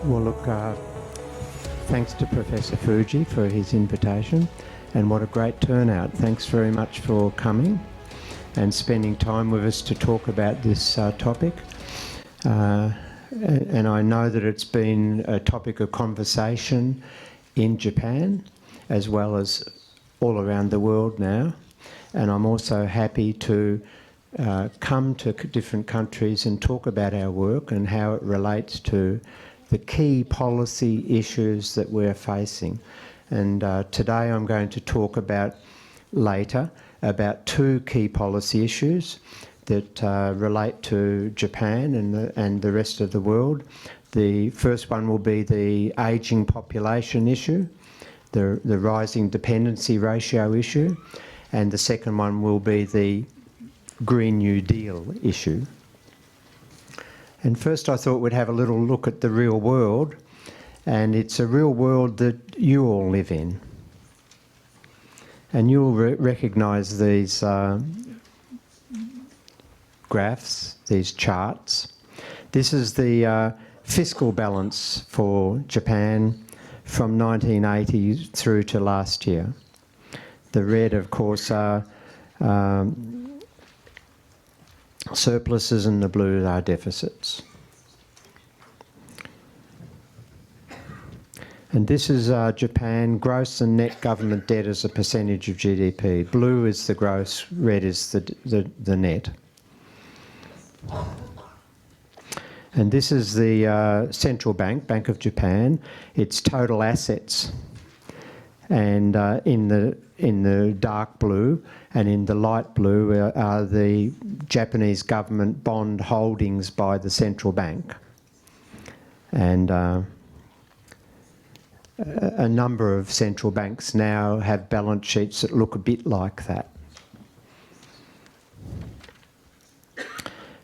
Well, look, thanks to Professor Fuji for his invitation, and what a great turnout. Thanks very much for coming and spending time with us to talk about this topic. And I know that it's been a topic of conversation in Japan as well as all around the world now. And I'm also happy to come to different countries and talk about our work and how it relates to the key policy issues that we're facing. And today I'm going to talk about two key policy issues that relate to Japan and the rest of the world. The first one will be the ageing population issue, the rising dependency ratio issue, and the second one will be the Green New Deal issue. And first I thought we'd have a little look at the real world, and it's a real world that you all live in. And you'll recognise these graphs, these charts. This is the fiscal balance for Japan from 1980 through to last year. The red, of course, are surpluses and the blue are deficits. And this is Japan, gross and net government debt as a percentage of GDP. Blue is the gross, red is the net. And this is the central bank, Bank of Japan, its total assets. And in the dark blue and in the light blue are the Japanese government bond holdings by the central bank. And a number of central banks now have balance sheets that look a bit like that.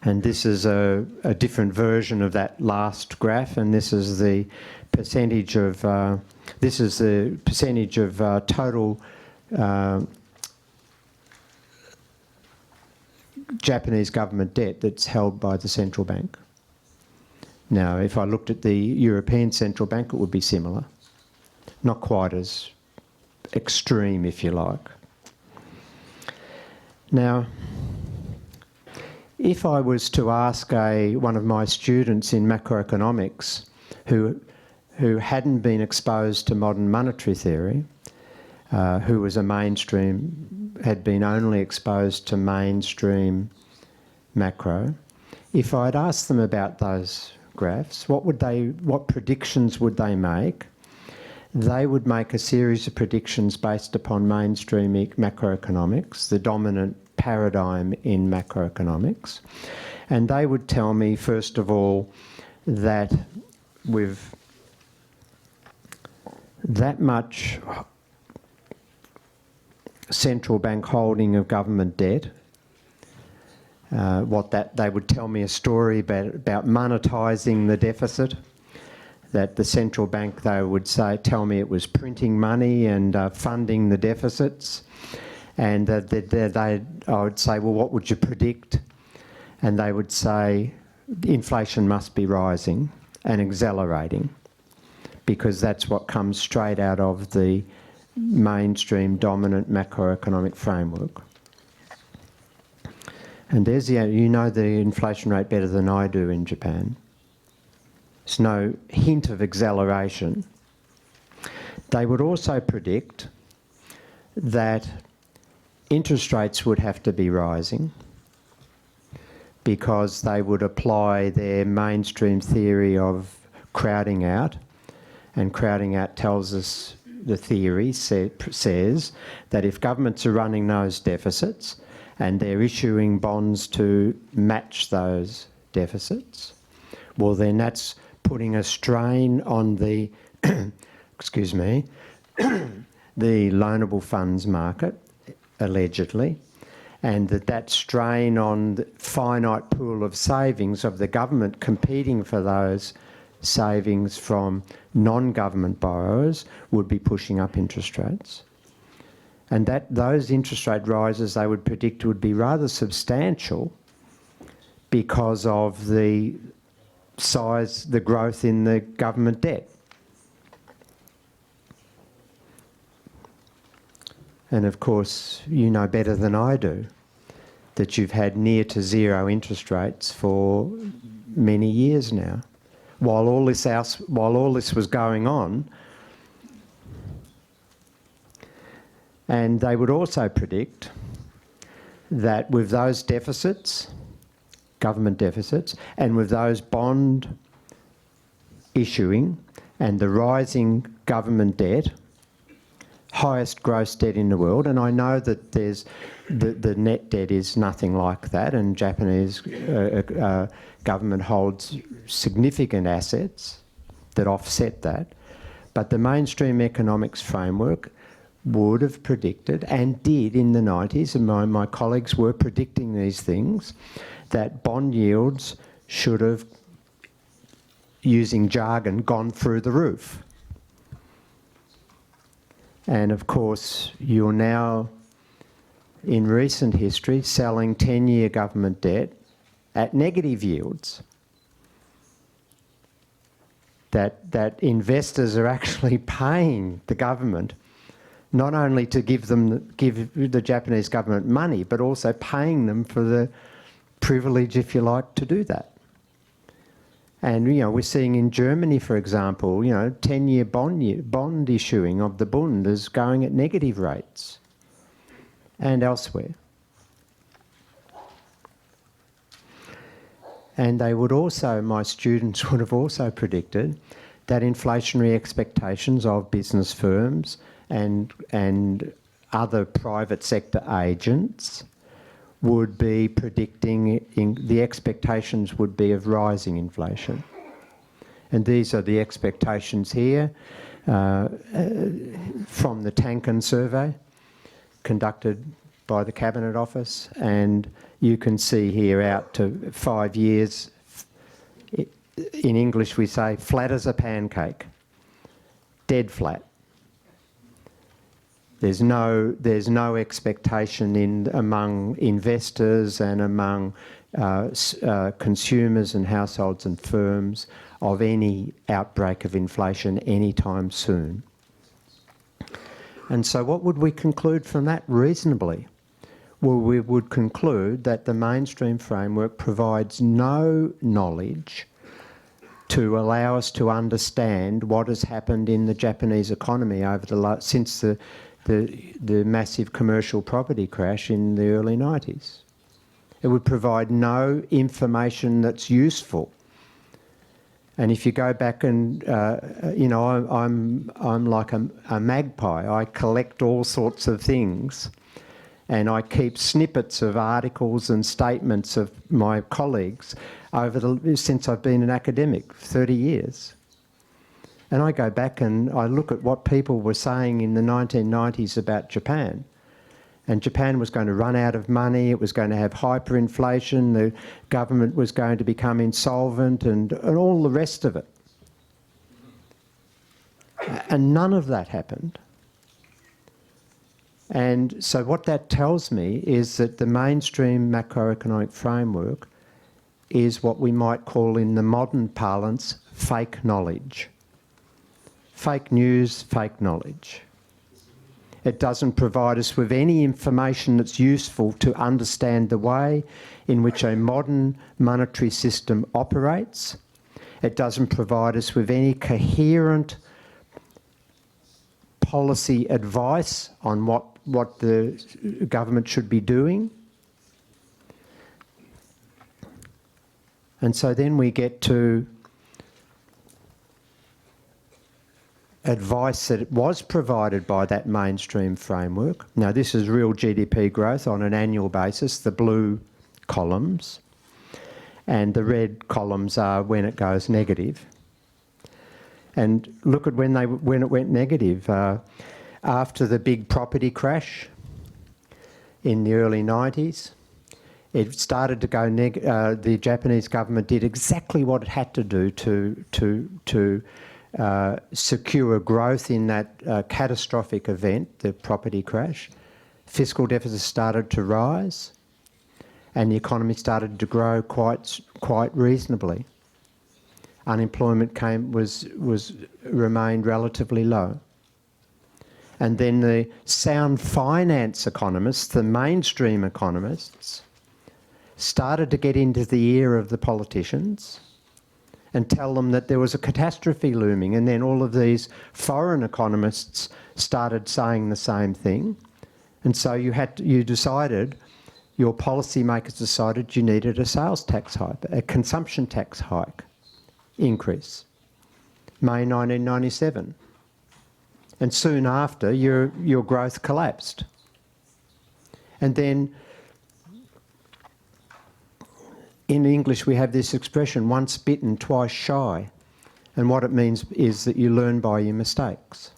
And this is a different version of that last graph, and this is the percentage of total Japanese government debt that's held by the central bank. Now, if I looked at the European Central Bank, it would be similar. Not quite as extreme, if you like. Now, if I was to ask one of my students in macroeconomics who hadn't been exposed to modern monetary theory, who was had been only exposed to mainstream macro, if I'd asked them about those graphs, what predictions would they make? They would make a series of predictions based upon mainstream macroeconomics, the dominant paradigm in macroeconomics. And they would tell me, first of all, that with that much central bank holding of government debt, they would tell me a story about monetising the deficit, that the central bank, they would tell me it was printing money and funding the deficits, and I would say, well, what would you predict? And they would say, inflation must be rising and accelerating, because that's what comes straight out of the mainstream dominant macroeconomic framework. And there's you know the inflation rate better than I do in Japan. There's no hint of acceleration. They would also predict that interest rates would have to be rising, because they would apply their mainstream theory of crowding out, and crowding out tells us, the theory says that if governments are running those deficits and they're issuing bonds to match those deficits, well then that's putting a strain on the, excuse me, the loanable funds market, allegedly, and that strain on the finite pool of savings of the government competing for those savings from non-government borrowers would be pushing up interest rates. And those interest rate rises, they would predict, would be rather substantial because of the size the growth in the government debt. And of course, you know better than I do that you've had near to zero interest rates for many years now. While all this was going on, and they would also predict that with those deficits, government deficits, and with those bond issuing and the rising government debt, highest gross debt in the world, and I know that there's the net debt is nothing like that, and Japanese government holds significant assets that offset that, but the mainstream economics framework would have predicted, and did in the 90s, and my colleagues were predicting these things, that bond yields should have, using jargon, gone through the roof. And of course, you're now, in recent history, selling 10-year government debt at negative yields. That investors are actually paying the government not only to give the Japanese government money, but also paying them for the privilege, if you like, to do that. And, you know, we're seeing in Germany, for example, you know, 10-year bond issuing of the Bund is going at negative rates, and elsewhere. And they would also, my students would have also predicted that inflationary expectations of business firms and other private sector agents would be predicting, the expectations would be of rising inflation. And these are the expectations here from the Tankan survey conducted by the Cabinet Office, and you can see here out to 5 years, in English we say flat as a pancake, dead flat. There's no expectation among investors and among consumers and households and firms of any outbreak of inflation anytime soon. And so what would we conclude from that reasonably? Well, we would conclude that the mainstream framework provides no knowledge to allow us to understand what has happened in the Japanese economy over since the massive commercial property crash in the early 90s. It would provide no information that's useful. And if you go back and, you know, I'm like a magpie. I collect all sorts of things, and I keep snippets of articles and statements of my colleagues since I've been an academic, 30 years. And I go back and I look at what people were saying in the 1990s about Japan. And Japan was going to run out of money, it was going to have hyperinflation, the government was going to become insolvent, and all the rest of it. And none of that happened. And so what that tells me is that the mainstream macroeconomic framework is what we might call in the modern parlance fake knowledge. Fake news, fake knowledge. It doesn't provide us with any information that's useful to understand the way in which a modern monetary system operates. It doesn't provide us with any coherent policy advice on what the government should be doing. And so then we get to advice that was provided by that mainstream framework. Now, this is real GDP growth on an annual basis, the blue columns, and the red columns are when it goes negative. And look at when it went negative. After the big property crash in the early 90s, it started to go the Japanese government did exactly what it had to do to secure growth in that catastrophic event, the property crash. Fiscal deficits started to rise, and the economy started to grow quite reasonably. unemployment remained relatively low. And then the sound finance economists, the mainstream economists, started to get into the ear of the politicians and tell them that there was a catastrophe looming. And then all of these foreign economists started saying the same thing. And so your policymakers decided you needed a sales tax hike, a consumption tax hike increase, May 1997. And soon after, your growth collapsed. And then, in English, we have this expression, once bitten, twice shy. And what it means is that you learn by your mistakes.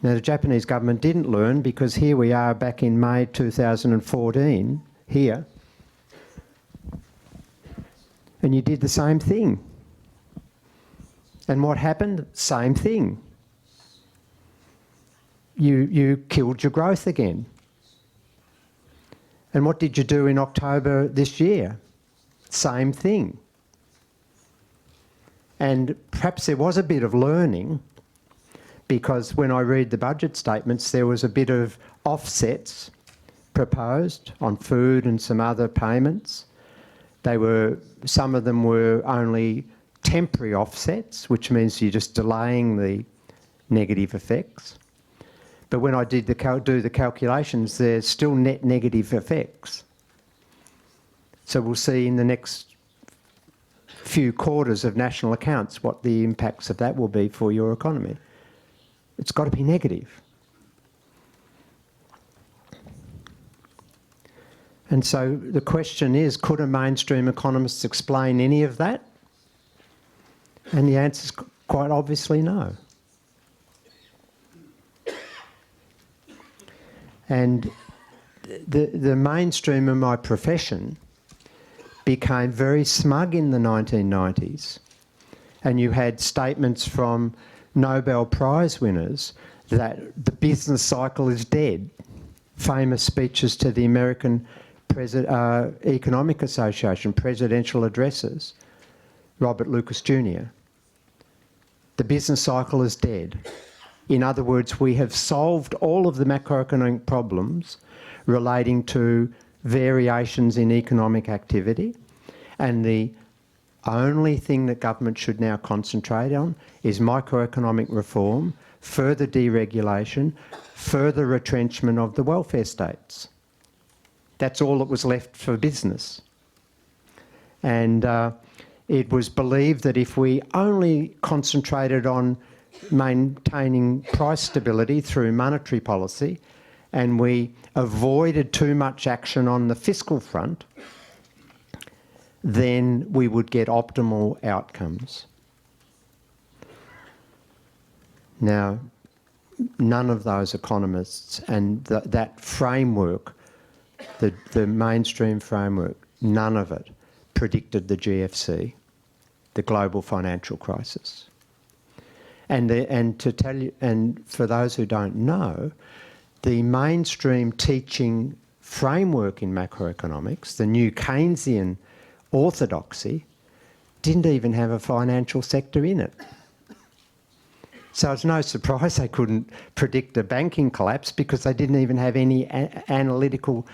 Now, the Japanese government didn't learn, because here we are back in May 2014, here, and you did the same thing. And what happened? Same thing. You killed your growth again. And what did you do in October this year? Same thing. And perhaps there was a bit of learning, because when I read the budget statements, there was a bit of offsets proposed on food and some other payments. Some of them were only temporary offsets, which means you're just delaying the negative effects. But when I do the calculations, there's still net negative effects. So we'll see in the next few quarters of national accounts what the impacts of that will be for your economy. It's got to be negative. And so the question is, could a mainstream economist explain any of that? And the answer is quite obviously no. And the mainstream of my profession became very smug in the 1990s. And you had statements from Nobel Prize winners that the business cycle is dead. Famous speeches to the American Economic Association, presidential addresses. Robert Lucas Jr. The business cycle is dead. In other words, we have solved all of the macroeconomic problems relating to variations in economic activity, and the only thing that government should now concentrate on is microeconomic reform, further deregulation, further retrenchment of the welfare states. That's all that was left for business. And it was believed that if we only concentrated on maintaining price stability through monetary policy, and we avoided too much action on the fiscal front, then we would get optimal outcomes. Now, none of those economists and that framework, the mainstream framework, none of it predicted the GFC, the global financial crisis. And to tell you, and for those who don't know, the mainstream teaching framework in macroeconomics, the new Keynesian orthodoxy, didn't even have a financial sector in it. So it's no surprise they couldn't predict a banking collapse, because they didn't even have any analytical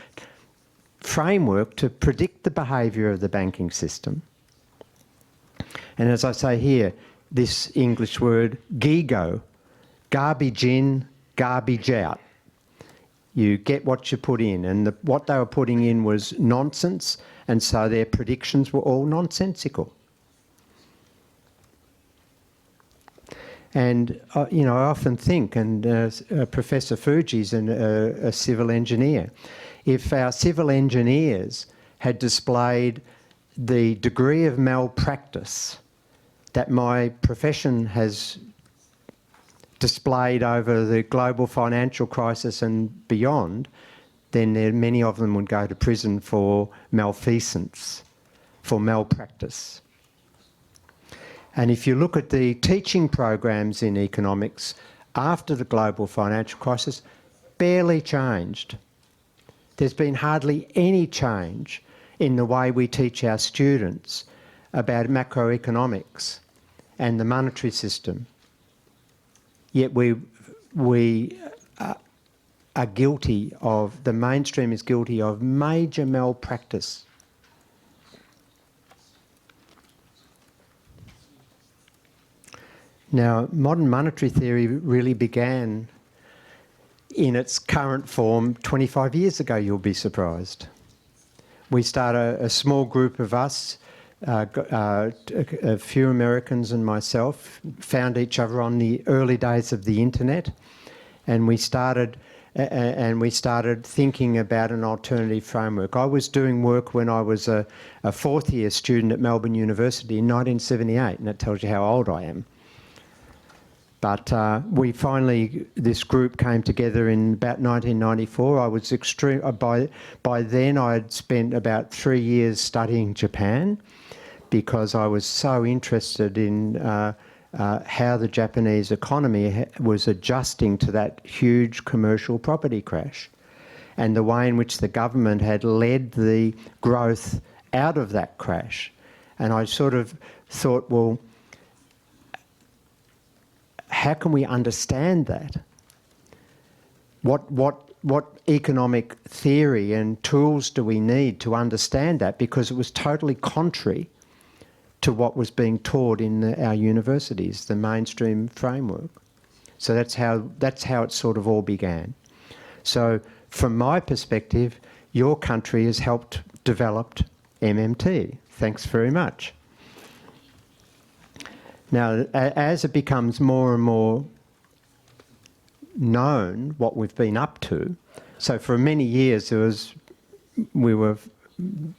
framework to predict the behaviour of the banking system. And as I say here, this English word, GIGO, garbage in, garbage out. You get what you put in, and what they were putting in was nonsense, and so their predictions were all nonsensical. And, you know, I often think, and Professor Fuji's a civil engineer, if our civil engineers had displayed the degree of malpractice that my profession has displayed over the global financial crisis and beyond, then many of them would go to prison for malfeasance, for malpractice. And if you look at the teaching programs in economics after the global financial crisis, barely changed. There's been hardly any change in the way we teach our students about macroeconomics and the monetary system. Yet we are guilty of, the mainstream is guilty of major malpractice. Now, modern monetary theory really began in its current form 25 years ago, you'll be surprised. We started, a small group of us, a few Americans and myself, found each other on the early days of the internet, and we started thinking about an alternative framework. I was doing work when I was a fourth-year student at Melbourne University in 1978, and that tells you how old I am. But we finally, this group came together in about 1994. I was extreme. By then, I had spent about 3 years studying Japan, because I was so interested in how the Japanese economy was adjusting to that huge commercial property crash, and the way in which the government had led the growth out of that crash. And I sort of thought, well, how can we understand that? What economic theory and tools do we need to understand that? Because it was totally contrary to what was being taught in our universities, the mainstream framework. So that's how it sort of all began. So from my perspective, your country has helped develop MMT. Thanks very much. Now, as it becomes more and more known what we've been up to, so for many years we were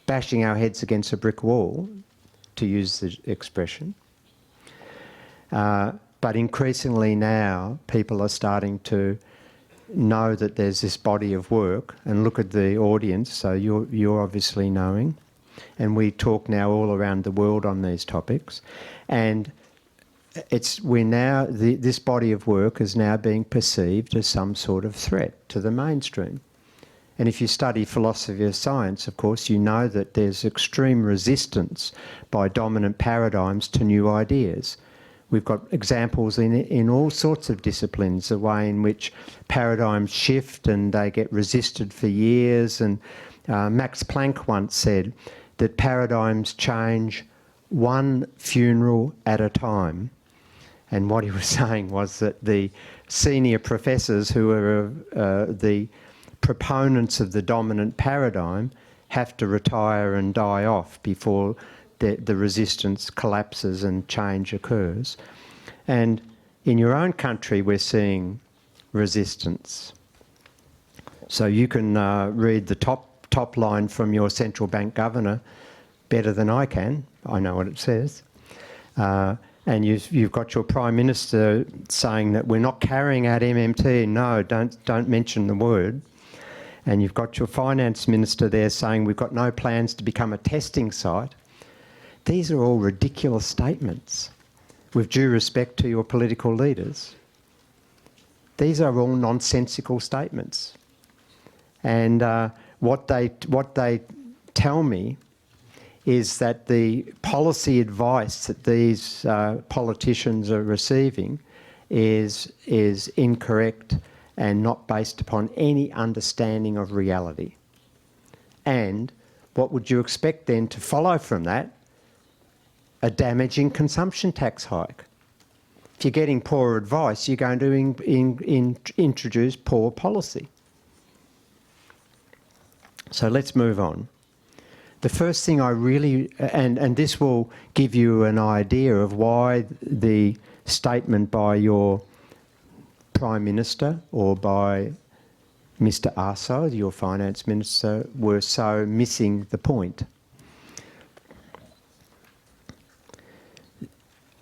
bashing our heads against a brick wall, to use the expression. But increasingly now, people are starting to know that there's this body of work, and look at the audience, so you're obviously knowing, and we talk now all around the world on these topics, and this body of work is now being perceived as some sort of threat to the mainstream. And if you study philosophy of science, of course, you know that there's extreme resistance by dominant paradigms to new ideas. We've got examples in all sorts of disciplines, the way in which paradigms shift and they get resisted for years. And Max Planck once said that paradigms change one funeral at a time. And what he was saying was that the senior professors who are the proponents of the dominant paradigm have to retire and die off before the resistance collapses and change occurs. And in your own country, we're seeing resistance. So you can read the top line from your central bank governor better than I can. I know what it says. And you've got your Prime Minister saying that we're not carrying out MMT. No, don't mention the word. And you've got your Finance Minister there saying we've got no plans to become a testing site. These are all ridiculous statements, with due respect to your political leaders. These are all nonsensical statements. And what they tell me is that the policy advice that these politicians are receiving is incorrect and not based upon any understanding of reality. And what would you expect then to follow from that? A damaging consumption tax hike. If you're getting poor advice, you're going to introduce poor policy. So let's move on. The first thing I really, and this will give you an idea of why the statement by your Prime Minister or by Mr. Arso, your Finance Minister, were so missing the point.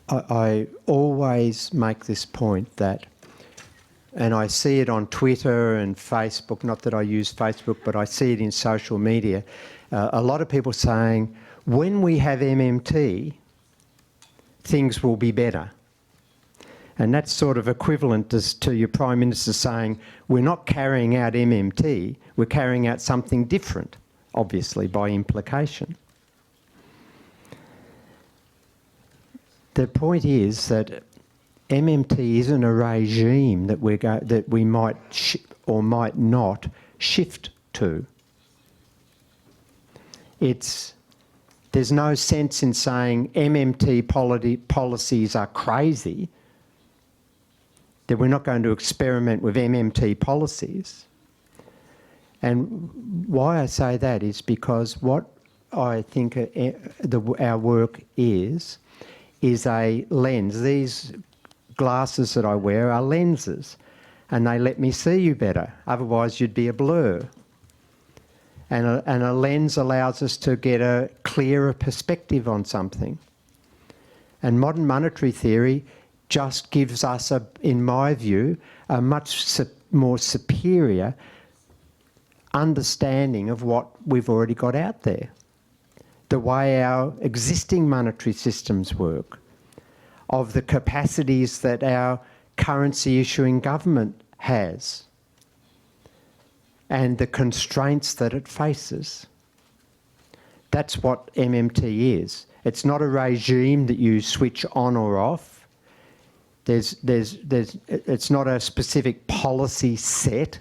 I always make this point that, and I see it on Twitter and Facebook, not that I use Facebook, but I see it in social media, a lot of people saying, when we have MMT, things will be better. And that's sort of equivalent to your Prime Minister saying, we're not carrying out MMT, we're carrying out something different, obviously, by implication. the point is that MMT isn't a regime that we might or might not shift to. There's no sense in saying MMT policies are crazy, that we're not going to experiment with MMT policies. And why I say that is because what I think our work is a lens. These glasses that I wear are lenses, and they let me see you better. Otherwise you'd be a blur. And a lens allows us to get a clearer perspective on something. And modern monetary theory just gives us, in my view, a much more superior understanding of what we've already got out there. The way our existing monetary systems work, of the capacities that our currency issuing government has, and the constraints that it faces. That's what MMT is. It's not a regime that you switch on or off. It's not a specific policy set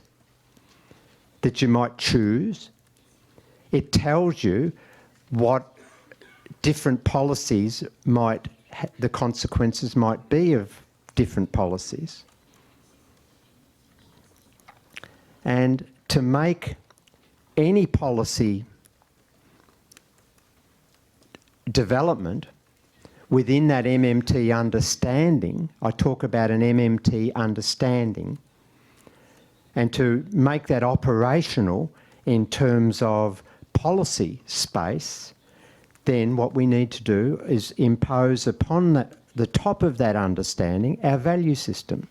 that you might choose. It tells you what different policies the consequences might be of different policies. And to make any policy development within that MMT understanding, I talk about an MMT understanding, and to make that operational in terms of policy space, then what we need to do is impose upon the top of that understanding our value system.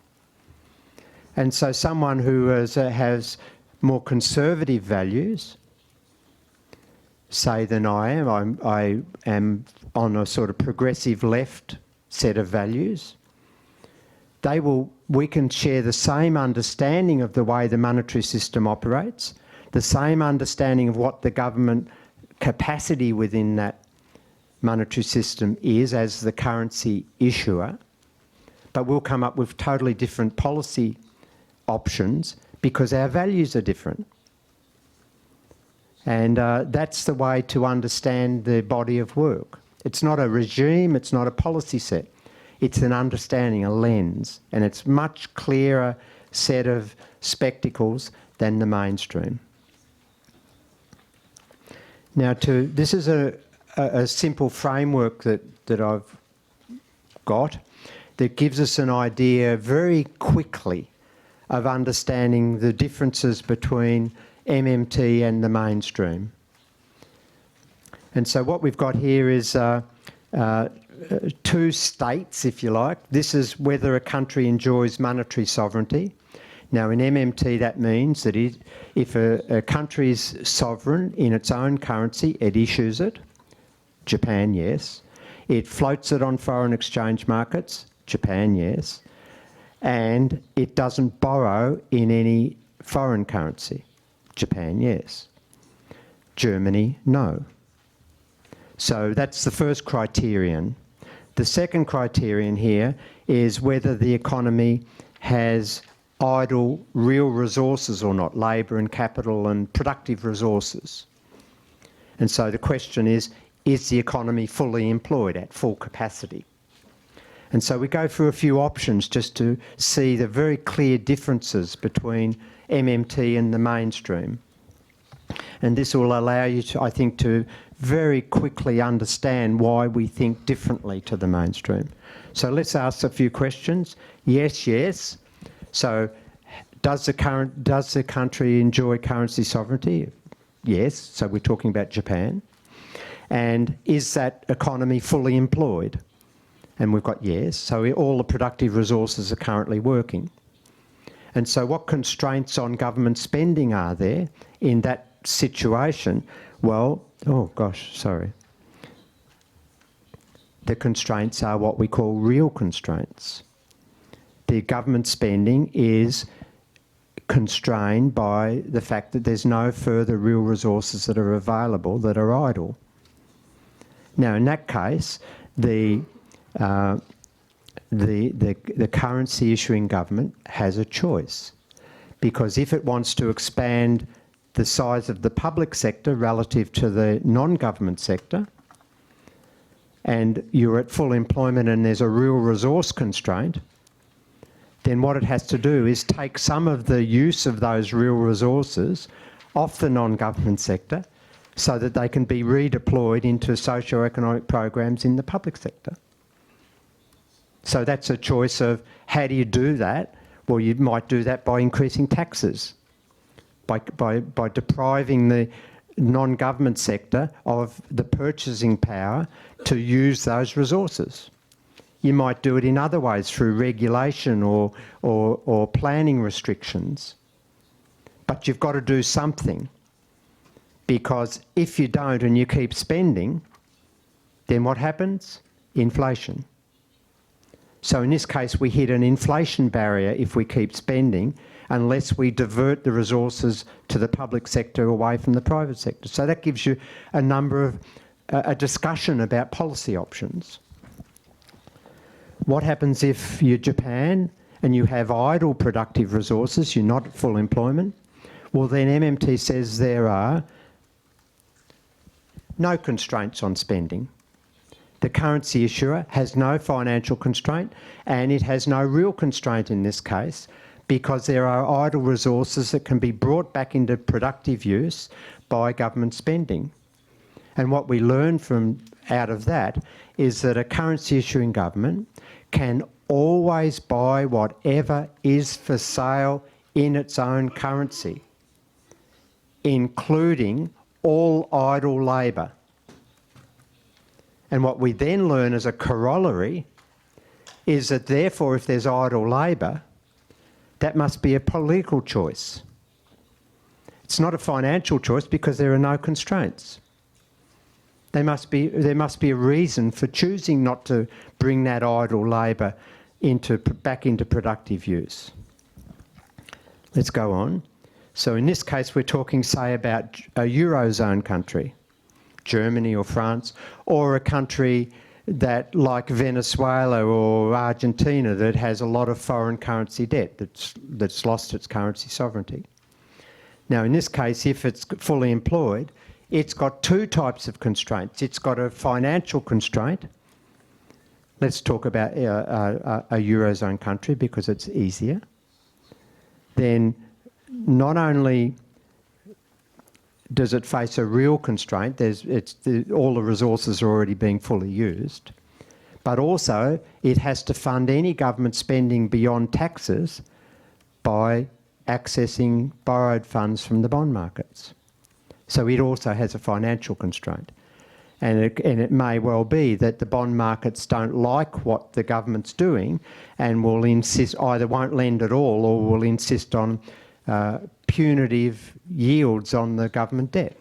And so someone who has more conservative values, say, than I am on a sort of progressive left set of values, we can share the same understanding of the way the monetary system operates, the same understanding of what the government capacity within that monetary system is as the currency issuer, but we'll come up with totally different policy options because our values are different. And that's the way to understand the body of work. It's not a regime, it's not a policy set. It's an understanding, a lens, and it's much clearer set of spectacles than the mainstream. Now, this is a simple framework that I've got that gives us an idea very quickly of understanding the differences between MMT and the mainstream. And so what we've got here is two states, if you like. This is whether a country enjoys monetary sovereignty. Now, in MMT, that means that if a country is sovereign in its own currency, it issues it. Japan, yes. It floats it on foreign exchange markets. Japan, yes. And it doesn't borrow in any foreign currency. Japan, yes. Germany, no. So that's the first criterion. The second criterion here is whether the economy has idle real resources or not, labour and capital and productive resources. And so the question is the economy fully employed at full capacity? And so we go through a few options just to see the very clear differences between MMT and the mainstream. And this will allow you to, I think, to very quickly understand why we think differently to the mainstream. So let's ask a few questions. Yes, yes. So does the country enjoy currency sovereignty? Yes. So we're talking about Japan. And is that economy fully employed? And we've got yes. So all the productive resources are currently working. And so what constraints on government spending are there in that situation? Well, oh gosh, sorry. The constraints are what we call real constraints. The government spending is constrained by the fact that there's no further real resources that are available that are idle. Now, in that case, the the currency issuing government has a choice, because if it wants to expand the size of the public sector relative to the non-government sector, and you're at full employment and there's a real resource constraint, then what it has to do is take some of the use of those real resources off the non-government sector so that they can be redeployed into socio-economic programs in the public sector. So that's a choice of how do you do that? Well, you might do that by increasing taxes, by depriving the non-government sector of the purchasing power to use those resources. You might do it in other ways through regulation or planning restrictions. But you've got to do something, because if you don't and you keep spending, then what happens? Inflation. So in this case, we hit an inflation barrier if we keep spending, unless we divert the resources to the public sector away from the private sector. So that gives you a number of, a discussion about policy options. What happens if you're Japan and you have idle productive resources, you're not at full employment? Well, then MMT says there are no constraints on spending. The currency issuer has no financial constraint, and it has no real constraint in this case, because there are idle resources that can be brought back into productive use by government spending. And what we learn from out of that is that a currency issuing government can always buy whatever is for sale in its own currency, including all idle labour. And what we then learn as a corollary is that therefore if there's idle labour, that must be a political choice. It's not a financial choice because there are no constraints. There must be a reason for choosing not to bring that idle labour back into productive use. Let's go on. So in this case, we're talking, say, about a Eurozone country, Germany or France, or a country that, like Venezuela or Argentina, that has a lot of foreign currency debt, that's lost its currency sovereignty. Now, in this case, if it's fully employed, it's got two types of constraints. It's got a financial constraint. Let's talk about a Eurozone country because it's easier. Then not only does it face a real constraint, all the resources are already being fully used, but also it has to fund any government spending beyond taxes by accessing borrowed funds from the bond markets. So it also has a financial constraint. And it may well be that the bond markets don't like what the government's doing and will insist, either won't lend at all or will insist on punitive yields on the government debt.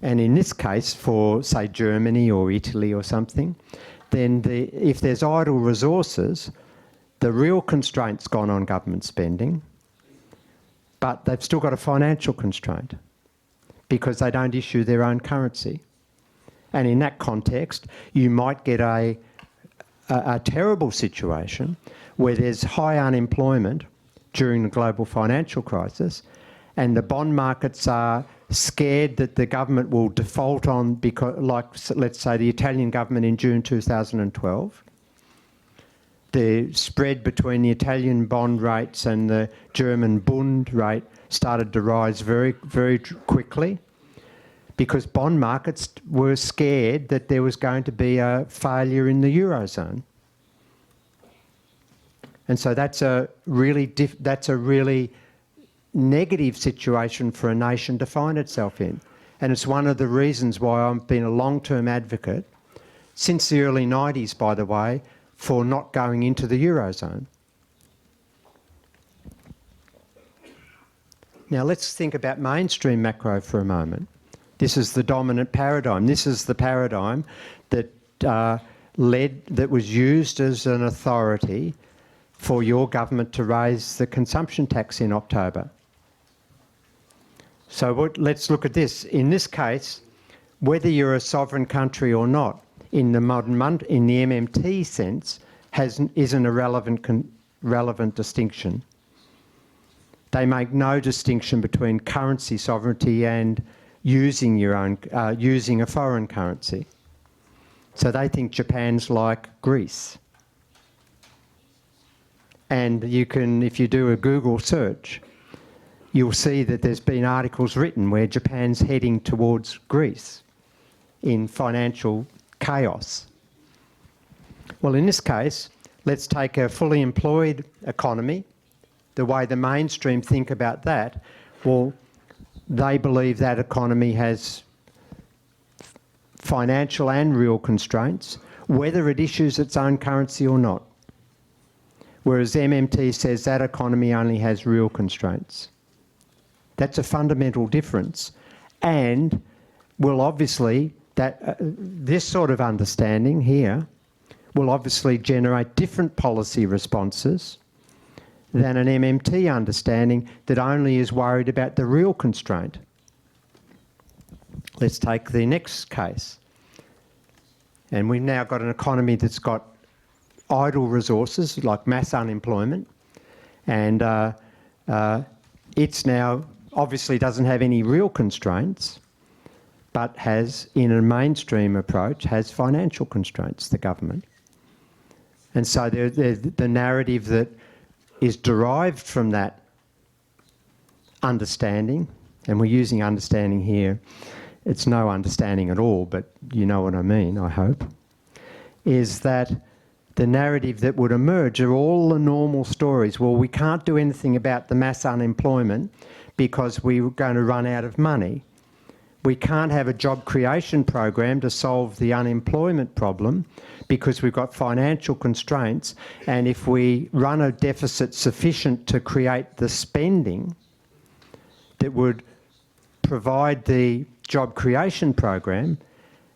And in this case, for, say, Germany or Italy or something, then if there's idle resources, the real constraint's gone on government spending, but they've still got a financial constraint because they don't issue their own currency. And in that context, you might get a terrible situation where there's high unemployment during the global financial crisis, and the bond markets are scared that the government will default on, because, like, let's say, the Italian government in June 2012. The spread between the Italian bond rates and the German Bund rate started to rise very, very quickly because bond markets were scared that there was going to be a failure in the Eurozone. And so that's a really negative situation for a nation to find itself in. And it's one of the reasons why I've been a long-term advocate, since the early 90s, by the way, for not going into the Eurozone. Now let's think about mainstream macro for a moment. This is the dominant paradigm. This is the paradigm that was used as an authority for your government to raise the consumption tax in October. So let's look at this. In this case, whether you're a sovereign country or not, in the MMT sense, isn't a relevant distinction. They make no distinction between currency sovereignty and using a foreign currency. So they think Japan's like Greece. And you can, if you do a Google search, you'll see that there's been articles written where Japan's heading towards Greece in financial chaos. Well, in this case, let's take a fully employed economy, the way the mainstream think about that. Well, they believe that economy has financial and real constraints, whether it issues its own currency or not. Whereas MMT says that economy only has real constraints. That's a fundamental difference. And will obviously, this sort of understanding here will obviously generate different policy responses than an MMT understanding that only is worried about the real constraint. Let's take the next case. And we've now got an economy that's got idle resources like mass unemployment, and it's now obviously doesn't have any real constraints, but has, in a mainstream approach, has financial constraints, the government. And so the narrative that is derived from that understanding, and we're using understanding here, it's no understanding at all, but you know what I mean, I hope, is that the narrative that would emerge are all the normal stories. Well, we can't do anything about the mass unemployment because we're going to run out of money. We can't have a job creation program to solve the unemployment problem because we've got financial constraints, and if we run a deficit sufficient to create the spending that would provide the job creation program,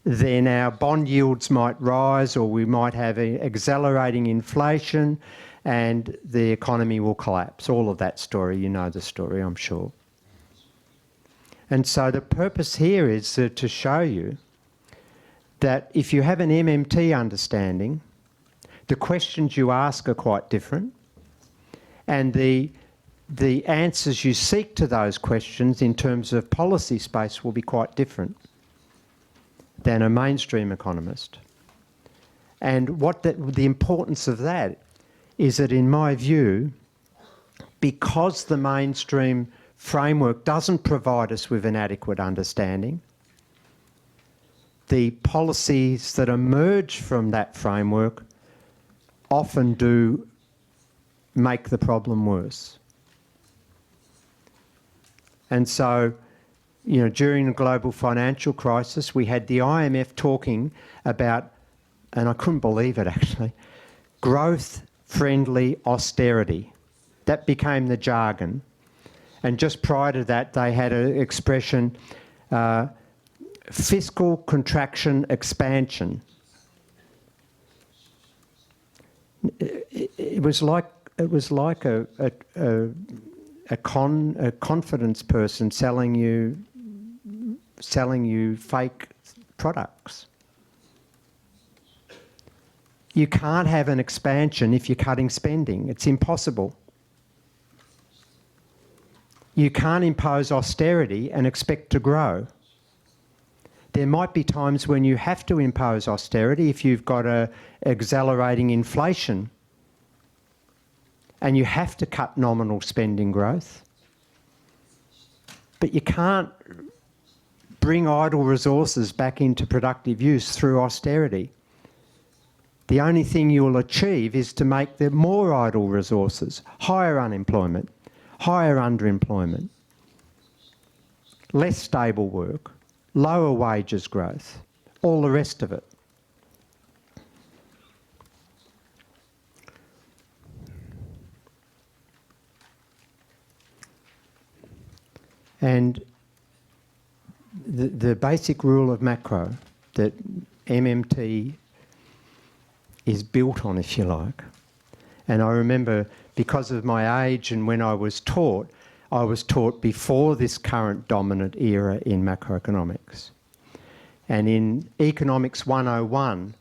then our bond yields might rise, or we might have accelerating inflation and the economy will collapse. All of that story, you know the story, I'm sure. And so the purpose here is to show you that if you have an MMT understanding, the questions you ask are quite different, and the answers you seek to those questions in terms of policy space will be quite different than a mainstream economist. And the importance of that is that, in my view, because the mainstream framework doesn't provide us with an adequate understanding, the policies that emerge from that framework often do make the problem worse. And so, you know, during the global financial crisis, we had the IMF talking about, and I couldn't believe it actually, growth-friendly austerity. That became the jargon. And just prior to that, they had an expression, fiscal contraction expansion. It was like a confidence person selling you fake products. You can't have an expansion if you're cutting spending. It's impossible. You can't impose austerity and expect to grow. There might be times when you have to impose austerity if you've got a accelerating inflation and you have to cut nominal spending growth. But you can't bring idle resources back into productive use through austerity. The only thing you will achieve is to make there more idle resources, higher unemployment, higher underemployment, less stable work, lower wages growth, all the rest of it. And the basic rule of macro that MMT is built on, if you like, and I remember, because of my age and when I was taught before this current dominant era in macroeconomics. And in Economics 101,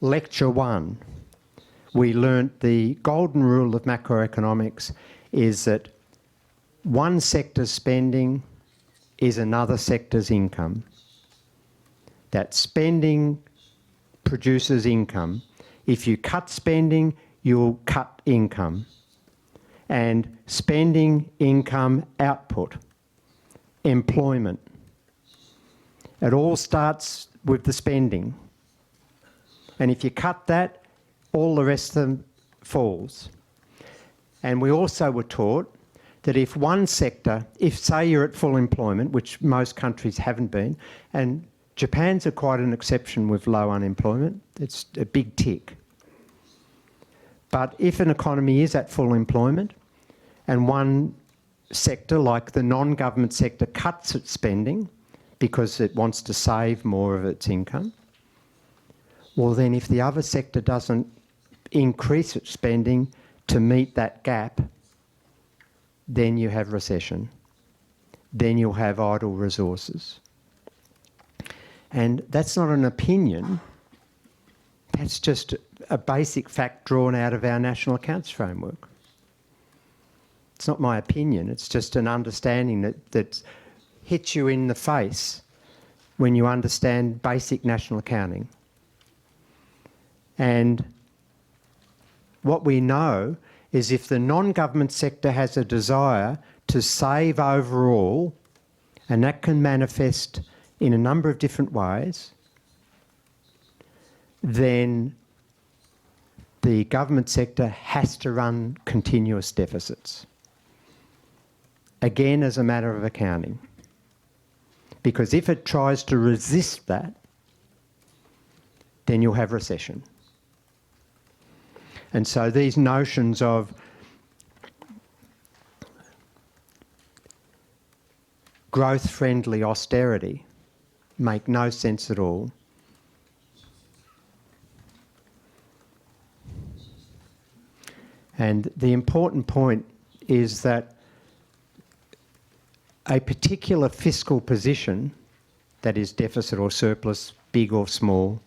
Lecture 1, we learnt the golden rule of macroeconomics is that one sector's spending is another sector's income. That spending produces income. If you cut spending, you'll cut income. And spending, income, output, employment. It all starts with the spending. And if you cut that, all the rest of them falls. And we also were taught that if one sector, if say you're at full employment, which most countries haven't been, and Japan's quite an exception with low unemployment, it's a big tick. But if an economy is at full employment and one sector, like the non-government sector, cuts its spending because it wants to save more of its income, well then if the other sector doesn't increase its spending to meet that gap, then you have recession. Then you'll have idle resources. And that's not an opinion, that's just a basic fact drawn out of our national accounts framework. It's not my opinion, it's just an understanding that hits you in the face when you understand basic national accounting. And what we know is if the non-government sector has a desire to save overall, and that can manifest in a number of different ways, then the government sector has to run continuous deficits. Again, as a matter of accounting. Because if it tries to resist that, then you'll have recession. And so these notions of growth-friendly austerity make no sense at all. And the important point is that a particular fiscal position, that is deficit or surplus, big or small,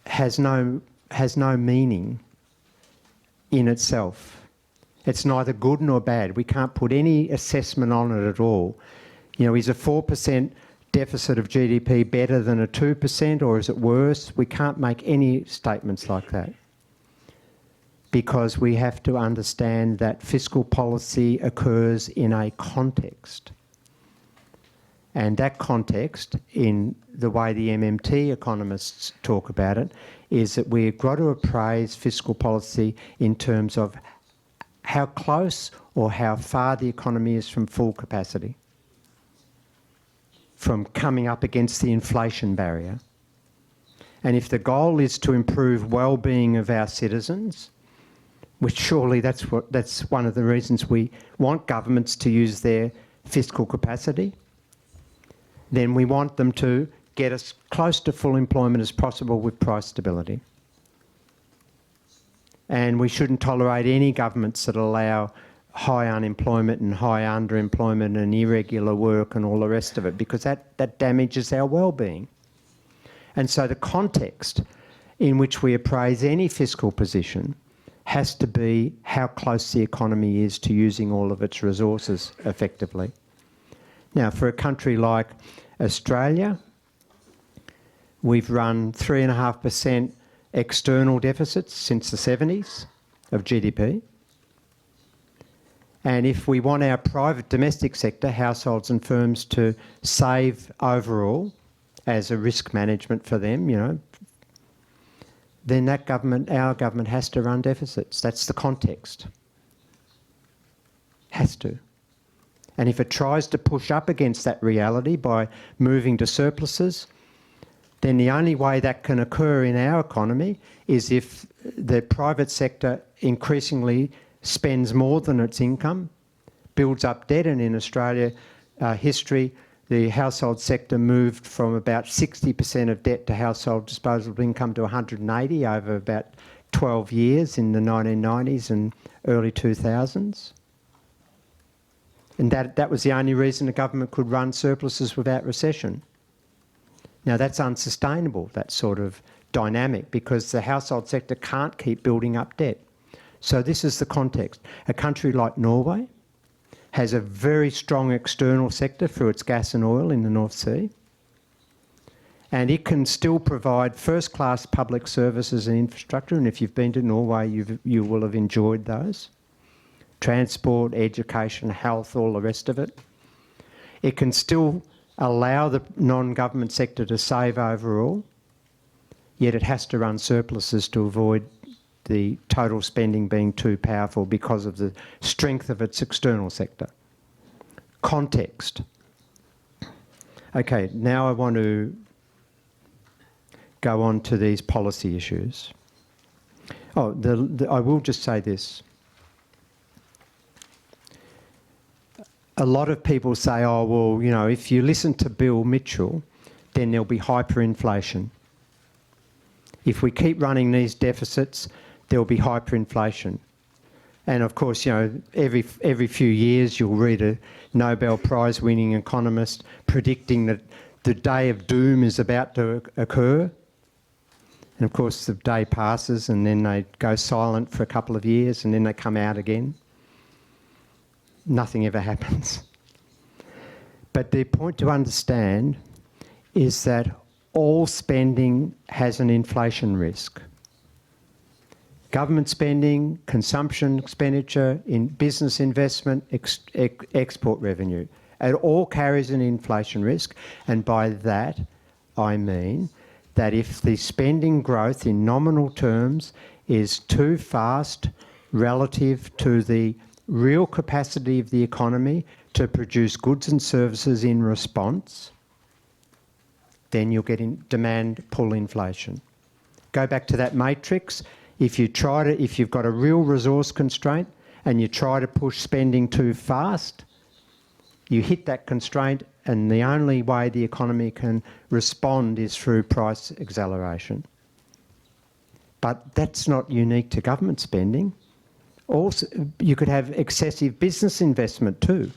has no meaning in itself. It's neither good nor bad. We can't put any assessment on it at all. You know, is a 4% deficit of GDP better than a 2%, or is it worse? We can't make any statements like that, because we have to understand that fiscal policy occurs in a context. And that context, in the way the MMT economists talk about it, is that we've got to appraise fiscal policy in terms of how close or how far the economy is from full capacity, from coming up against the inflation barrier. And if the goal is to improve well-being of our citizens, which surely that's one of the reasons we want governments to use their fiscal capacity, then we want them to get as close to full employment as possible with price stability. And we shouldn't tolerate any governments that allow high unemployment and high underemployment and irregular work and all the rest of it, because that damages our well-being. And so the context in which we appraise any fiscal position has to be how close the economy is to using all of its resources effectively. Now, for a country like Australia, we've run 3.5% external deficits since the 70s of GDP. And if we want our private domestic sector, households and firms, to save overall as a risk management for them, you know, then that government, our government, has to run deficits. That's the context. Has to. And if it tries to push up against that reality by moving to surpluses, then the only way that can occur in our economy is if the private sector increasingly spends more than its income, builds up debt. And in Australia history, the household sector moved from about 60% of debt to household disposable income to 180 over about 12 years in the 1990s and early 2000s. And that was the only reason the government could run surpluses without recession. Now that's unsustainable, that sort of dynamic, because the household sector can't keep building up debt. So this is the context. A country like Norway has a very strong external sector through its gas and oil in the North Sea, and it can still provide first-class public services and infrastructure, and if you've been to Norway, you will have enjoyed those. Transport, education, health, all the rest of it. It can still allow the non-government sector to save overall, yet it has to run surpluses to avoid the total spending being too powerful because of the strength of its external sector. Context. Okay, now I want to go on to these policy issues. Oh, I will just say this. A lot of people say, oh, well, you know, if you listen to Bill Mitchell, then there'll be hyperinflation. If we keep running these deficits, there'll be hyperinflation. And of course, you know, every few years you'll read a Nobel Prize winning economist predicting that the day of doom is about to occur. And of course the day passes and then they go silent for a couple of years and then they come out again. Nothing ever happens. But the point to understand is that all spending has an inflation risk. Government spending, consumption expenditure, in business investment, export revenue. It all carries an inflation risk, and by that I mean that if the spending growth in nominal terms is too fast relative to the real capacity of the economy to produce goods and services in response, then you'll get demand pull inflation. Go back to that matrix. If you've got a real resource constraint and you try to push spending too fast, you hit that constraint, and the only way the economy can respond is through price acceleration. But that's not unique to government spending. Also, you could have excessive business investment too.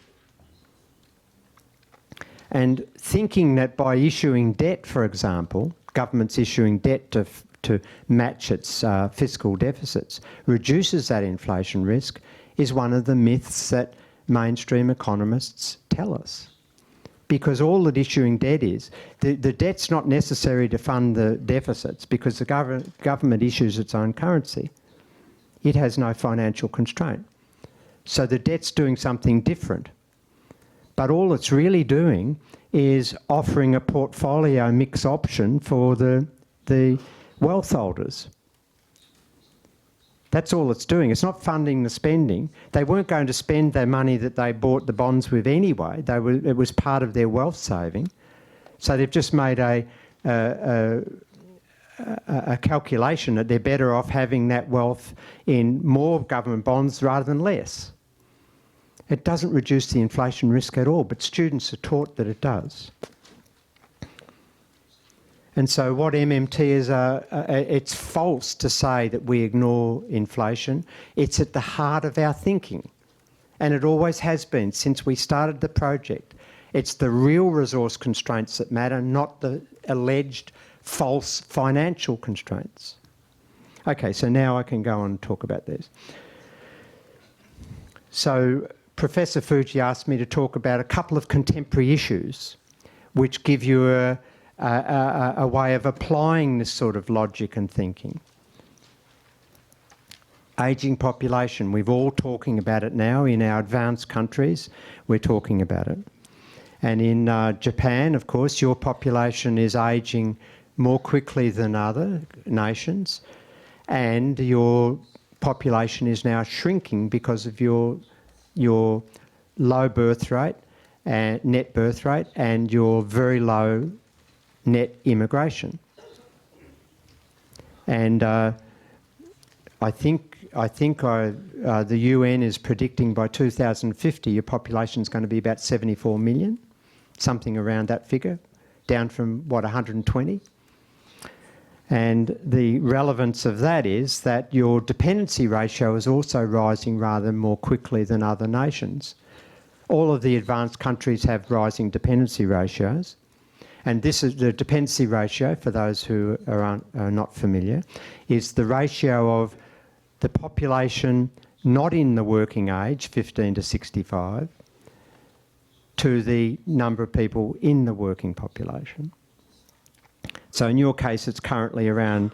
And thinking that by issuing debt, for example, government's issuing debt to match its fiscal deficits, reduces that inflation risk, is one of the myths that mainstream economists tell us. Because all that issuing debt is, the debt's not necessary to fund the deficits because the government issues its own currency. It has no financial constraint. So the debt's doing something different. But all it's really doing is offering a portfolio mix option for the wealth holders. That's all it's doing. It's not funding the spending. They weren't going to spend their money that they bought the bonds with anyway. It was part of their wealth saving. So they've just made a calculation that they're better off having that wealth in more government bonds rather than less. It doesn't reduce the inflation risk at all, but students are taught that it does. And so what MMT is, it's false to say that we ignore inflation. It's at the heart of our thinking. And it always has been since we started the project. It's the real resource constraints that matter, not the alleged false financial constraints. Okay, so now I can go on and talk about this. So Professor Fuji asked me to talk about a couple of contemporary issues which give you a way of applying this sort of logic and thinking. Ageing population, we're all talking about it now. In our advanced countries, we're talking about it. And in Japan, of course, your population is ageing more quickly than other nations, and your population is now shrinking because of your low birth rate, net birth rate, and your very low net immigration. And I think the UN is predicting by 2050 your population is going to be about 74 million, something around that figure, down from, what, 120? And the relevance of that is that your dependency ratio is also rising rather more quickly than other nations. All of the advanced countries have rising dependency ratios. and this is the dependency ratio, for those who are not familiar, is the ratio of the population not in the working age, 15 to 65, to the number of people in the working population. So in your case, it's currently around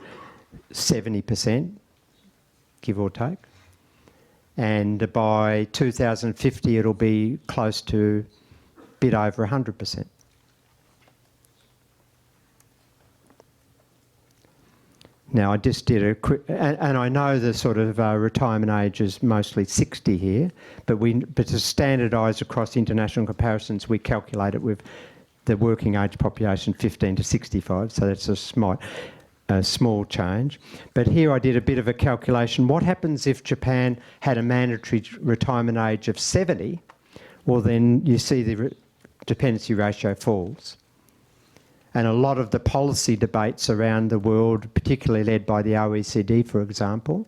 70%, give or take. And by 2050, it'll be close to a bit over 100%. Now, I just did a quick, and I know the sort of retirement age is mostly 60 here, but to standardise across international comparisons, we calculate it with the working age population 15 to 65, so that's a small change. But here I did a bit of a calculation. What happens if Japan had a mandatory retirement age of 70? Well, then you see the dependency ratio falls. And a lot of the policy debates around the world, particularly led by the OECD, for example,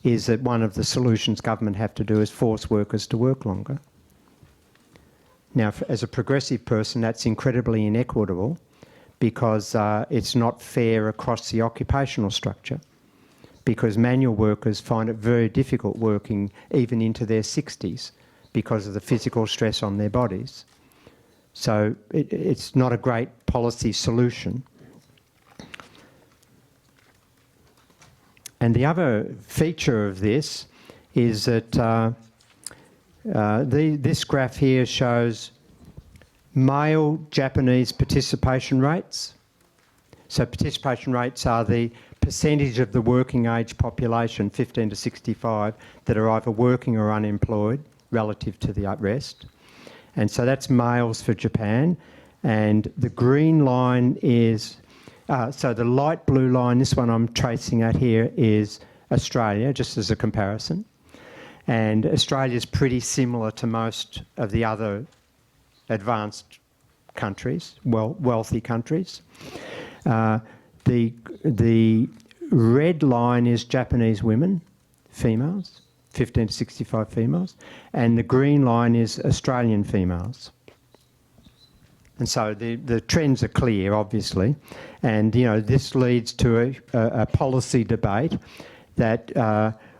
is that one of the solutions government have to do is force workers to work longer. Now, as a progressive person, that's incredibly inequitable because it's not fair across the occupational structure, because manual workers find it very difficult working even into their 60s because of the physical stress on their bodies. So it's not a great policy solution. And the other feature of this is that this graph here shows male Japanese participation rates. So participation rates are the percentage of the working age population, 15 to 65, that are either working or unemployed relative to the rest. And so that's males for Japan. And the green line is, so the light blue line, this one I'm tracing at here, is Australia, just as a comparison. And Australia's pretty similar to most of the other advanced countries, wealthy countries. The red line is Japanese women, females, 15 to 65 females, and the green line is Australian females. And so the trends are clear, obviously, and this leads to a policy debate that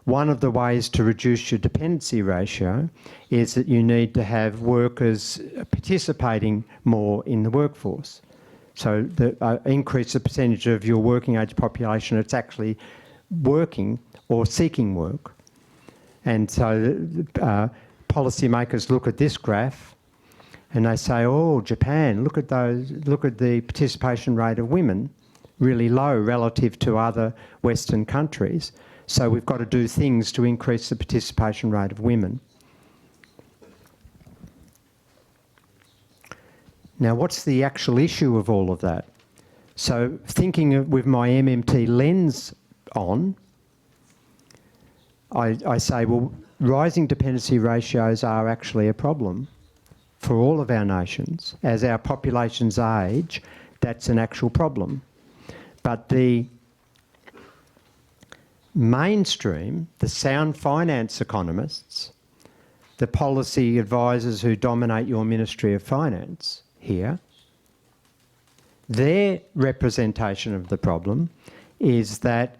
one of the ways to reduce your dependency ratio is that you need to have workers participating more in the workforce. So increase the percentage of your working age population that's actually working or seeking work. And so policymakers look at this graph and they say, oh, Japan, look at the participation rate of women, really low relative to other Western countries. So we've got to do things to increase the participation rate of women. Now, what's the actual issue of all of that? So thinking with my MMT lens on, I say, well, rising dependency ratios are actually a problem for all of our nations. As our populations age, that's an actual problem. But the mainstream, the sound finance economists, the policy advisors who dominate your Ministry of Finance here, their representation of the problem is that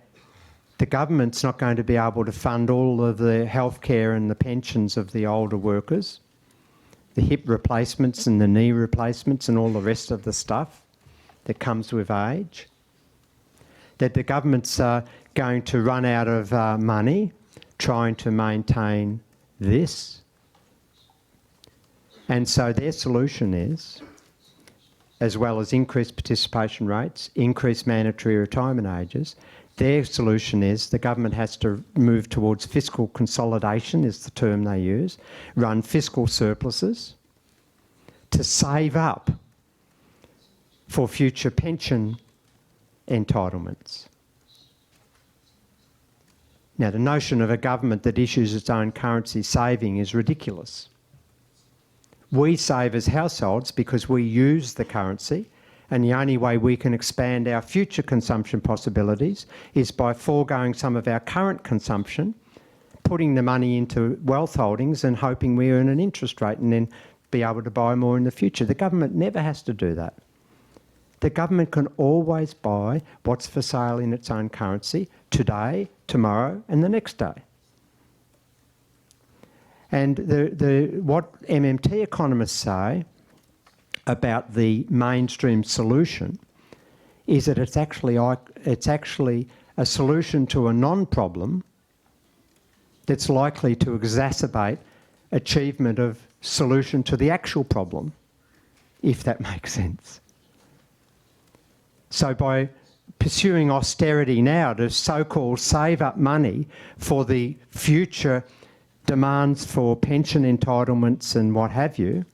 the government's not going to be able to fund all of the healthcare and the pensions of the older workers, the hip replacements and the knee replacements and all the rest of the stuff that comes with age, that the government's going to run out of money trying to maintain this. And so their solution is, as well as increased participation rates, increased mandatory retirement ages, their solution is the government has to move towards fiscal consolidation, is the term they use, run fiscal surpluses to save up for future pension entitlements. Now, the notion of a government that issues its own currency saving is ridiculous. We save as households because we use the currency, and the only way we can expand our future consumption possibilities is by foregoing some of our current consumption, putting the money into wealth holdings and hoping we earn an interest rate and then be able to buy more in the future. The government never has to do that. The government can always buy what's for sale in its own currency today, tomorrow and the next day. And what MMT economists say about the mainstream solution is that it's actually a solution to a non-problem that's likely to exacerbate achievement of solution to the actual problem, if that makes sense. So by pursuing austerity now to so-called save up money for the future demands for pension entitlements and what have you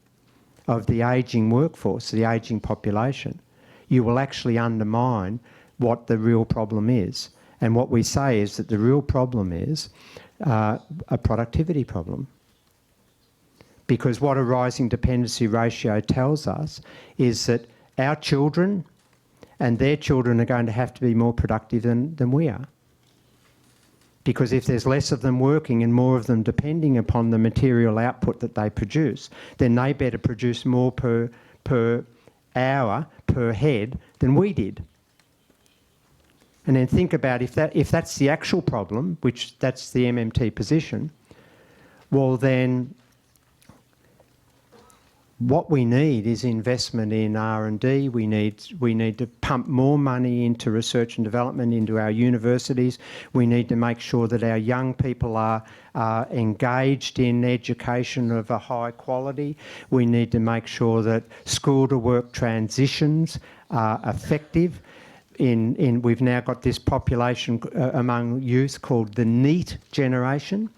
of the ageing workforce, the ageing population, you will actually undermine what the real problem is. And what we say is that the real problem is a productivity problem. Because what a rising dependency ratio tells us is that our children and their children are going to have to be more productive than we are. Because if there's less of them working and more of them depending upon the material output that they produce, then they better produce more per hour, per head than we did. And then think about if that's the actual problem, which that's the MMT position, well then what we need is investment in R&D. We need to pump more money into research and development, into our universities. We need to make sure that our young people are engaged in education of a high quality. We need to make sure that school to work transitions are effective. We've now got this population among youth called the NEET generation,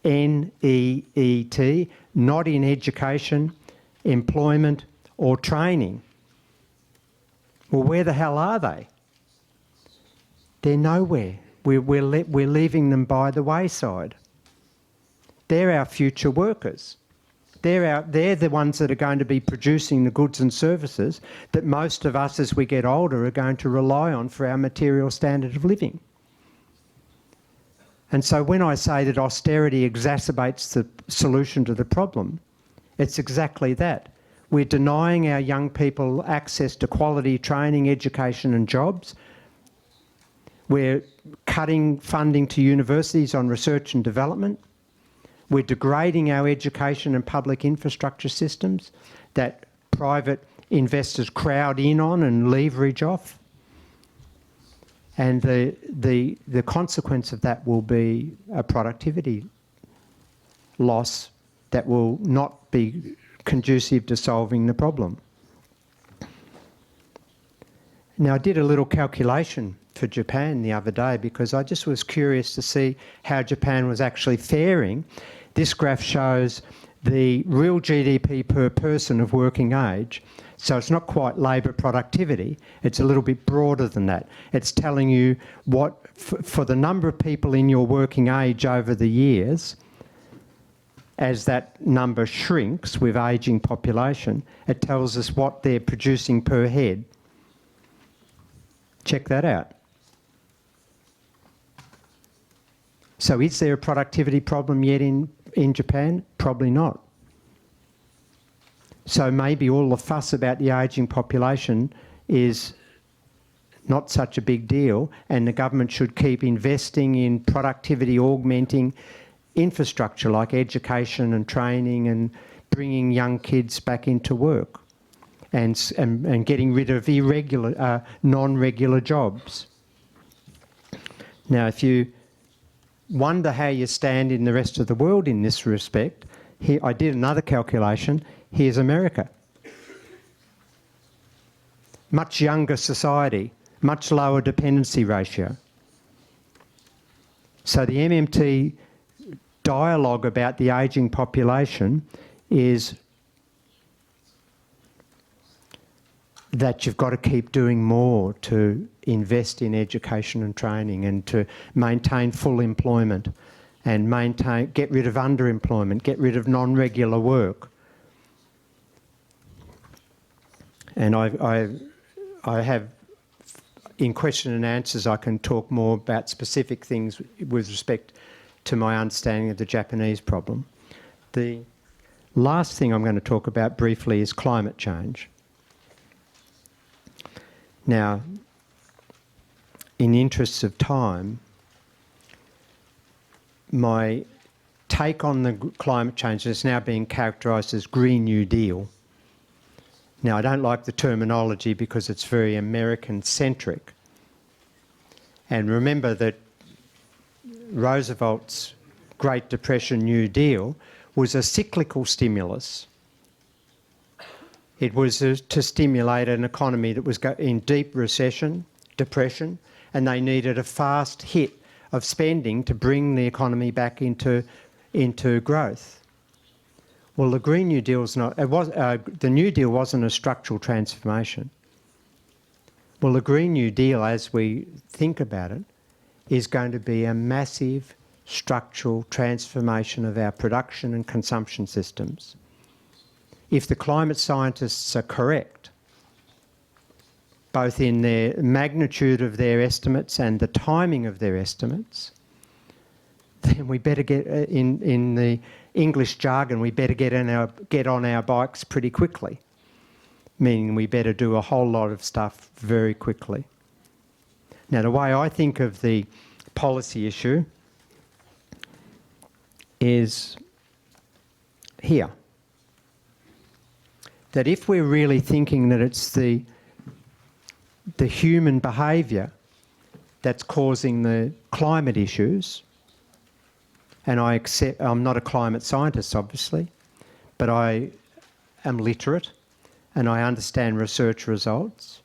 N-E-E-T, not in education, employment or training. Well, where the hell are they? They're nowhere. We're leaving them by the wayside. They're our future workers. They're the ones that are going to be producing the goods and services that most of us as we get older are going to rely on for our material standard of living. And so when I say that austerity exacerbates the solution to the problem, it's exactly that. We're denying our young people access to quality training, education and jobs. We're cutting funding to universities on research and development. We're degrading our education and public infrastructure systems that private investors crowd in on and leverage off. And the consequence of that will be a productivity loss that will not be conducive to solving the problem. Now, I did a little calculation for Japan the other day because I just was curious to see how Japan was actually faring. This graph shows the real GDP per person of working age. So it's not quite labour productivity, it's a little bit broader than that. It's telling you what, for the number of people in your working age over the years, as that number shrinks with ageing population, it tells us what they're producing per head. Check that out. So is there a productivity problem yet in Japan? Probably not. So maybe all the fuss about the ageing population is not such a big deal, and the government should keep investing in productivity augmenting infrastructure like education and training and bringing young kids back into work and getting rid of irregular, non-regular jobs. Now, if you wonder how you stand in the rest of the world in this respect, here I did another calculation. Here's America. Much younger society, much lower dependency ratio. So the MMT dialogue about the ageing population is that you've got to keep doing more to invest in education and training and to maintain full employment and get rid of underemployment, get rid of non-regular work. And I have, in question and answers, I can talk more about specific things with respect to my understanding of the Japanese problem. The last thing I'm going to talk about briefly is climate change. Now, in the interests of time, my take on the climate change is now being characterised as Green New Deal. Now, I don't like the terminology because it's very American-centric. And remember that Roosevelt's Great Depression New Deal was a cyclical stimulus. It was to stimulate an economy that was in deep recession, depression, and they needed a fast hit of spending to bring the economy back into growth. Well, the Green New Deal's not. The New Deal wasn't a structural transformation. Well, the Green New Deal, as we think about it, is going to be a massive structural transformation of our production and consumption systems. If the climate scientists are correct, both in their magnitude of their estimates and the timing of their estimates, then we better get, in the English jargon, we better get on our bikes pretty quickly, meaning we better do a whole lot of stuff very quickly. Now, the way I think of the policy issue is here. That if we're really thinking that it's the human behaviour that's causing the climate issues, and I accept, I'm not a climate scientist obviously, but I am literate and I understand research results,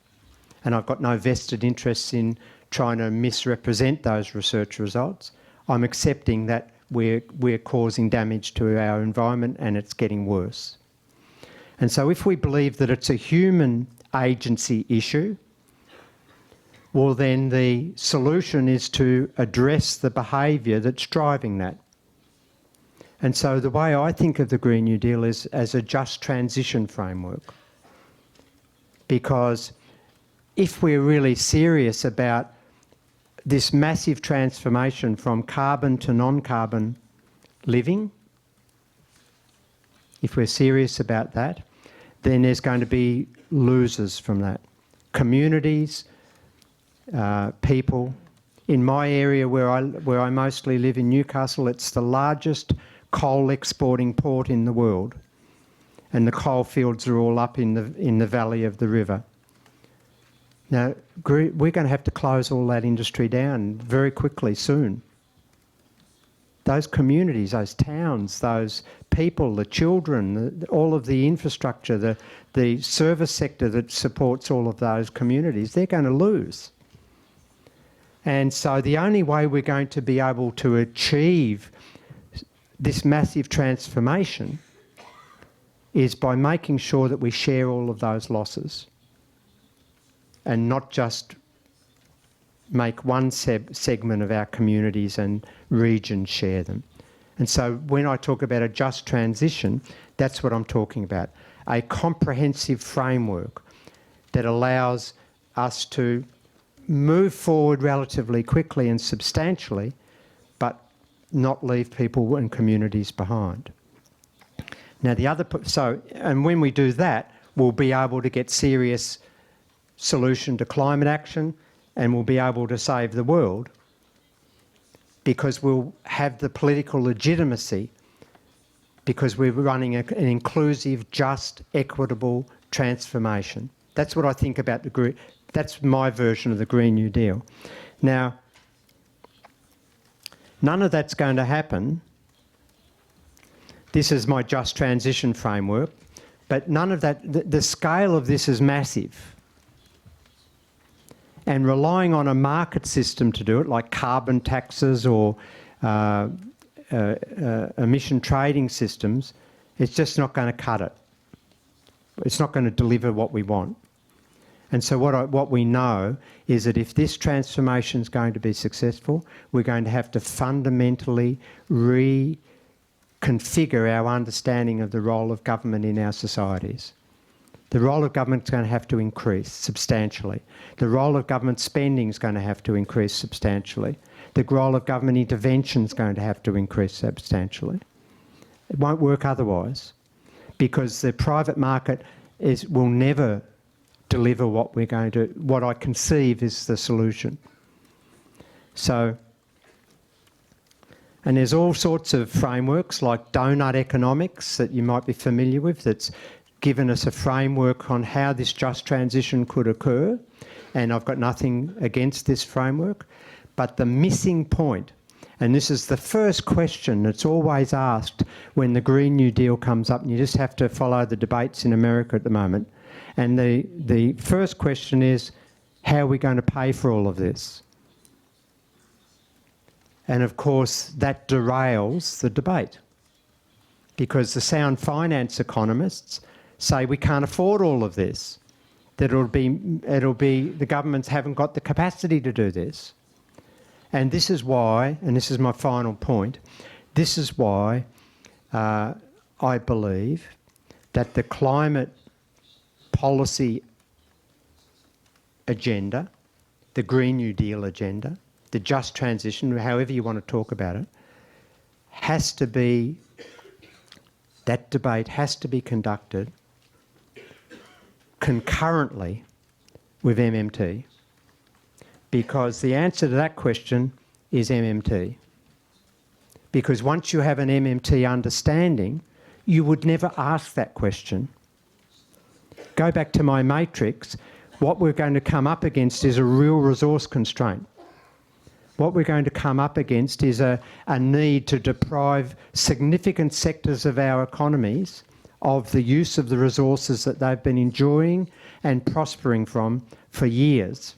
and I've got no vested interests in trying to misrepresent those research results. I'm accepting that we're causing damage to our environment and it's getting worse. And so if we believe that it's a human agency issue, well then the solution is to address the behaviour that's driving that. And so the way I think of the Green New Deal is as a just transition framework. Because if we're really serious about this massive transformation from carbon to non-carbon living, if we're serious about that, then there's going to be losers from that. Communities, people. In my area where I mostly live in Newcastle, it's the largest coal exporting port in the world, and the coal fields are all up in the valley of the river. Now, we're going to have to close all that industry down very quickly soon. Those communities, those towns, those people, the children, all of the infrastructure, the service sector that supports all of those communities, they're going to lose. And so the only way we're going to be able to achieve this massive transformation is by making sure that we share all of those losses and not just make one segment of our communities and regions share them. And so when I talk about a just transition, that's what I'm talking about. A comprehensive framework that allows us to move forward relatively quickly and substantially, but not leave people and communities behind. Now and when we do that, we'll be able to get serious solution to climate action, and we'll be able to save the world because we'll have the political legitimacy because we're running an inclusive, just, equitable transformation. That's what I think about that's my version of the Green New Deal. Now, none of that's going to happen. This is my just transition framework, but none of that, the scale of this is massive. And relying on a market system to do it, like carbon taxes or emission trading systems, it's just not going to cut it. It's not going to deliver what we want. And so what we know is that if this transformation is going to be successful, we're going to have to fundamentally reconfigure our understanding of the role of government in our societies. The role of government is going to have to increase substantially. The role of government spending is going to have to increase substantially. The role of government intervention is going to have to increase substantially. It won't work otherwise, because the private market will never deliver what I conceive is the solution. So, and there's all sorts of frameworks like donut economics that you might be familiar with that's given us a framework on how this just transition could occur, and I've got nothing against this framework. But the missing point, and this is the first question that's always asked when the Green New Deal comes up, and you just have to follow the debates in America at the moment, and the first question is, how are we going to pay for all of this? And of course, that derails the debate, because the sound finance economists say we can't afford all of this, that it'll be the governments haven't got the capacity to do this. And this is why, and this is my final point, this is why I believe that the climate policy agenda, the Green New Deal agenda, the just transition, however you want to talk about it, has to be, that debate has to be conducted concurrently with MMT, because the answer to that question is MMT. Because once you have an MMT understanding, you would never ask that question. Go back to my matrix, what we're going to come up against is a real resource constraint. What we're going to come up against is a need to deprive significant sectors of our economies of the use of the resources that they've been enjoying and prospering from for years.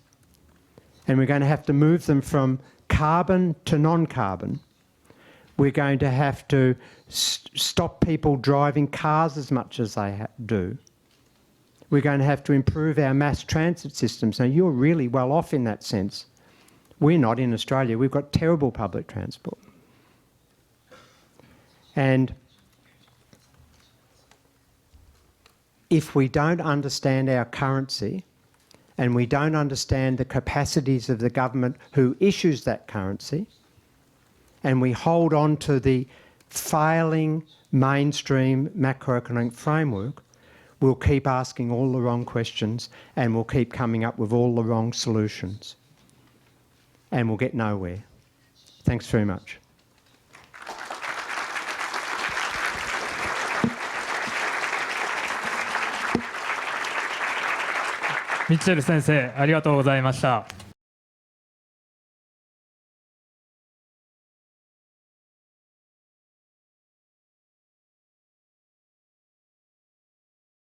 And we're going to have to move them from carbon to non-carbon. We're going to have to stop people driving cars as much as they do. We're going to have to improve our mass transit systems. Now, you're really well off in that sense. We're not in Australia. We've got terrible public transport. And if we don't understand our currency, and we don't understand the capacities of the government who issues that currency, and we hold on to the failing mainstream macroeconomic framework, we'll keep asking all the wrong questions and we'll keep coming up with all the wrong solutions. And we'll get nowhere. Thanks very much.ミッチェル先生、ありがとうございました。